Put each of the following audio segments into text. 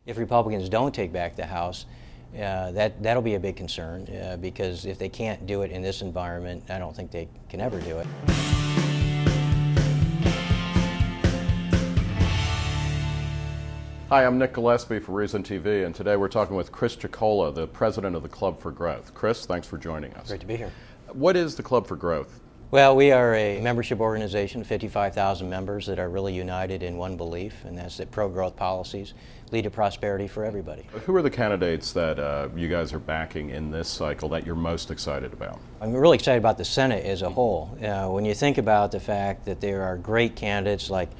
If Republicans don't take back the House, that'll be a big concern because if they can't do it in this environment, I don't think they can ever do it. Hi, I'm Nick Gillespie for Reason TV, and today we're talking with Chris Chocola, the president of the Club for Growth. Chris, thanks for joining us. Great to be here. What is the Club for Growth? Well, we are a membership organization, 55,000 members that are really united in one belief, and that's that pro-growth policies lead to prosperity for everybody. Who are the candidates that you guys are backing in this cycle that you're most excited about? I'm really excited about the Senate as a whole. When you think about the fact that there are great candidates like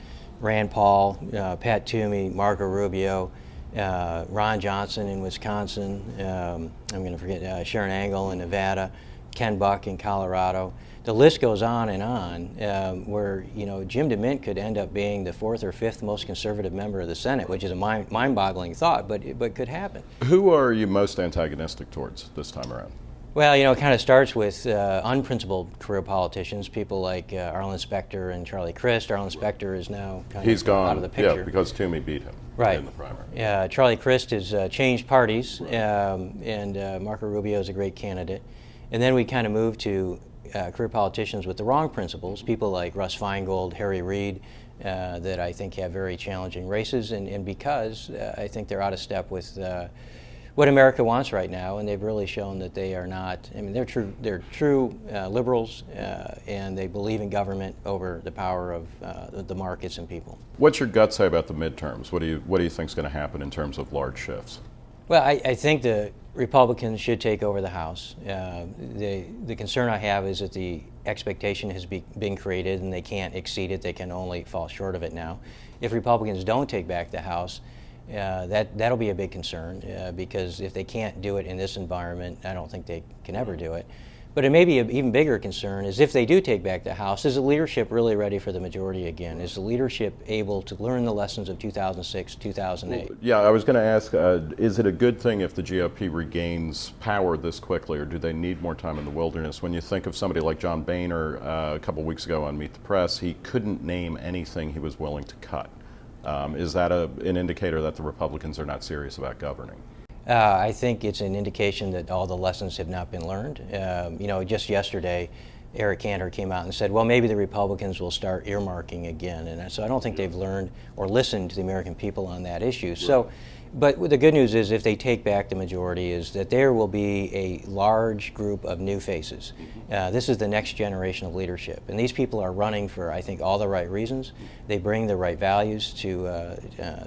Rand Paul, Pat Toomey, Marco Rubio, Ron Johnson in Wisconsin, I'm going to forget Sharron Angle in Nevada, Ken Buck in Colorado. The list goes on and on, where Jim DeMint could end up being the fourth or fifth most conservative member of the Senate, which is a mind-boggling thought, but could happen. Who are you most antagonistic towards this time around? Well, it kind of starts with unprincipled career politicians, people like Arlen Specter and Charlie Crist. Arlen Specter is now kind of gone out of the picture. Yeah, because Toomey beat him in the primary. Yeah, Charlie Crist has changed parties, and Marco Rubio is a great candidate. And then we kind of moved to career politicians with the wrong principles, people like Russ Feingold, Harry Reid, that I think have very challenging races, and because I think they're out of step with what America wants right now, and they've really shown that they are not. I mean, they're true liberals, and they believe in government over the power of the markets and people. What's your gut say about the midterms? What do you think is going to happen in terms of large shifts? Well, I think the Republicans should take over the House. The concern I have is that the expectation has been created and they can't exceed it. They can only fall short of it now. If Republicans don't take back the House, that'll be a big concern because if they can't do it in this environment, I don't think they can ever do it. But it may be an even bigger concern is if they do take back the House, is the leadership really ready for the majority again? Is the leadership able to learn the lessons of 2006, 2008? Well, yeah, I was going to ask, is it a good thing if the GOP regains power this quickly, or do they need more time in the wilderness? When you think of somebody like John Boehner a couple weeks ago on Meet the Press, he couldn't name anything he was willing to cut. Is that an indicator that the Republicans are not serious about governing? I think it's an indication that all the lessons have not been learned. Just yesterday, Eric Cantor came out and said, well, maybe the Republicans will start earmarking again. And so I don't think they've learned or listened to the American people on that issue. Right. So, but the good news is if they take back the majority is that there will be a large group of new faces. This is the next generation of leadership. And these people are running for, I think, all the right reasons. They bring the right values to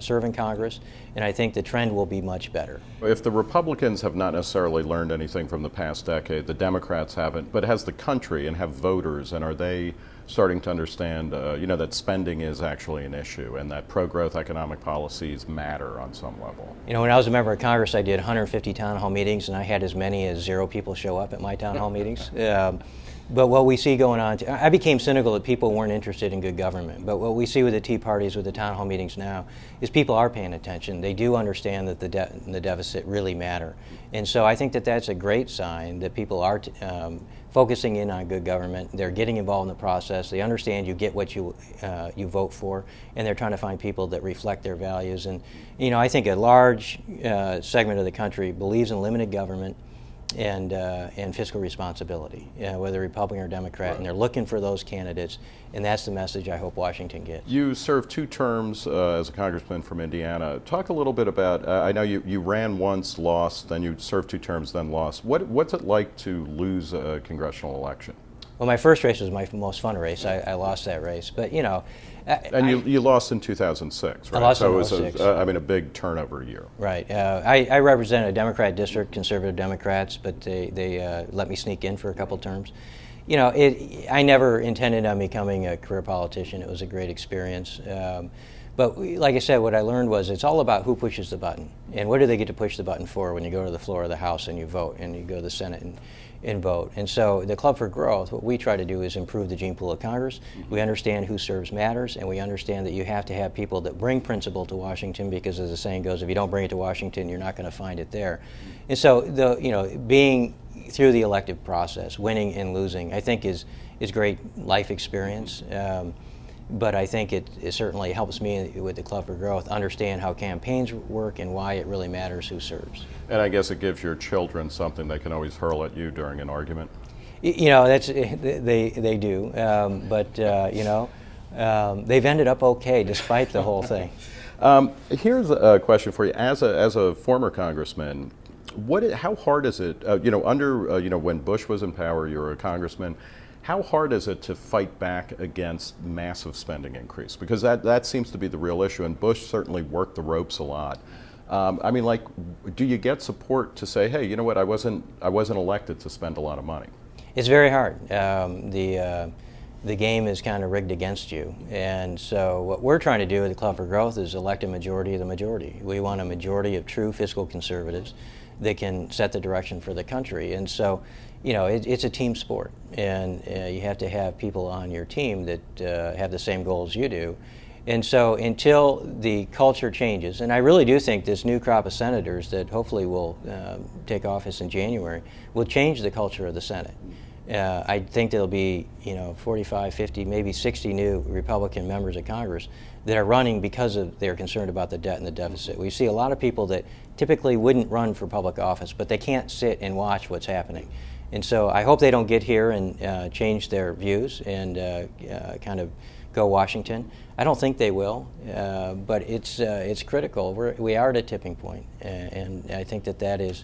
serve in Congress. And I think the trend will be much better. If the Republicans have not necessarily learned anything from the past decade, the Democrats haven't, but has the country and have voters, and are they starting to understand that spending is actually an issue and that pro-growth economic policies matter on some level? When I was a member of Congress, I did 150 town hall meetings, and I had as many as 0 people show up at my town hall meetings. But what we see going on, I became cynical that people weren't interested in good government. But what we see with the Tea Parties, with the town hall meetings now, is people are paying attention. They do understand that the deficit really matter. And so I think that that's a great sign that people are focusing in on good government. They're getting involved in the process. They understand you get what you vote for, and they're trying to find people that reflect their values. And I think a large segment of the country believes in limited government and fiscal responsibility, whether Republican or Democrat, right. And they're looking for those candidates, and that's the message I hope Washington gets. You served 2 terms as a congressman from Indiana. Talk a little bit about, I know you ran once, lost, then you served 2 terms, then lost. What's it like to lose a congressional election? Well, my first race was my most fun race. I lost that race, but And you lost in 2006, right? I lost so in it was 2006. a big turnover year. Right. I represented a Democrat district, conservative Democrats, but they let me sneak in for a couple terms. I never intended on becoming a career politician. It was a great experience. But like I said, what I learned was it's all about who pushes the button. And what do they get to push the button for when you go to the floor of the House and you vote, and you go to the Senate and vote. And so the Club for Growth, what we try to do is improve the gene pool of Congress. We understand who serves matters, and we understand that you have to have people that bring principle to Washington, because as the saying goes, if you don't bring it to Washington, you're not going to find it there. And so being through the elective process, winning and losing, I think is great life experience. but I think it certainly helps me with the Club for Growth understand how campaigns work and why it really matters who serves. And I guess it gives your children something they can always hurl at you during an argument. You know, they do, but you know, they've ended up okay despite the whole thing. Here's a question for you. As a former congressman, how hard is it? You know, when Bush was in power, you were a congressman. How hard is it to fight back against massive spending increase? Because that seems to be the real issue, and Bush certainly worked the ropes a lot. I mean, like, do you get support to say, hey, you know what, I wasn't elected to spend a lot of money? It's very hard. The game is kind of rigged against you, and so what we're trying to do with the Club for Growth is elect a majority of the majority. We want a majority of true fiscal conservatives that can set the direction for the country, and so, you know, it's a team sport, and you have to have people on your team that have the same goals you do. And so until the culture changes, and I really do think this new crop of senators that hopefully will take office in January will change the culture of the Senate. I think there'll be, you know, 45, 50, maybe 60 new Republican members of Congress that are running because they're concerned about the debt and the deficit. We see a lot of people that typically wouldn't run for public office, but they can't sit and watch what's happening. And so I hope they don't get here and change their views and kind of go Washington. I don't think they will, but it's critical. We are at a tipping point, and I think that is,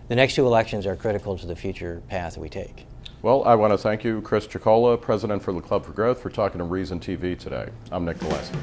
the next two elections are critical to the future path we take. Well, I want to thank you, Chris Chocola, President for the Club for Growth, for talking to Reason TV today. I'm Nick Gillespie.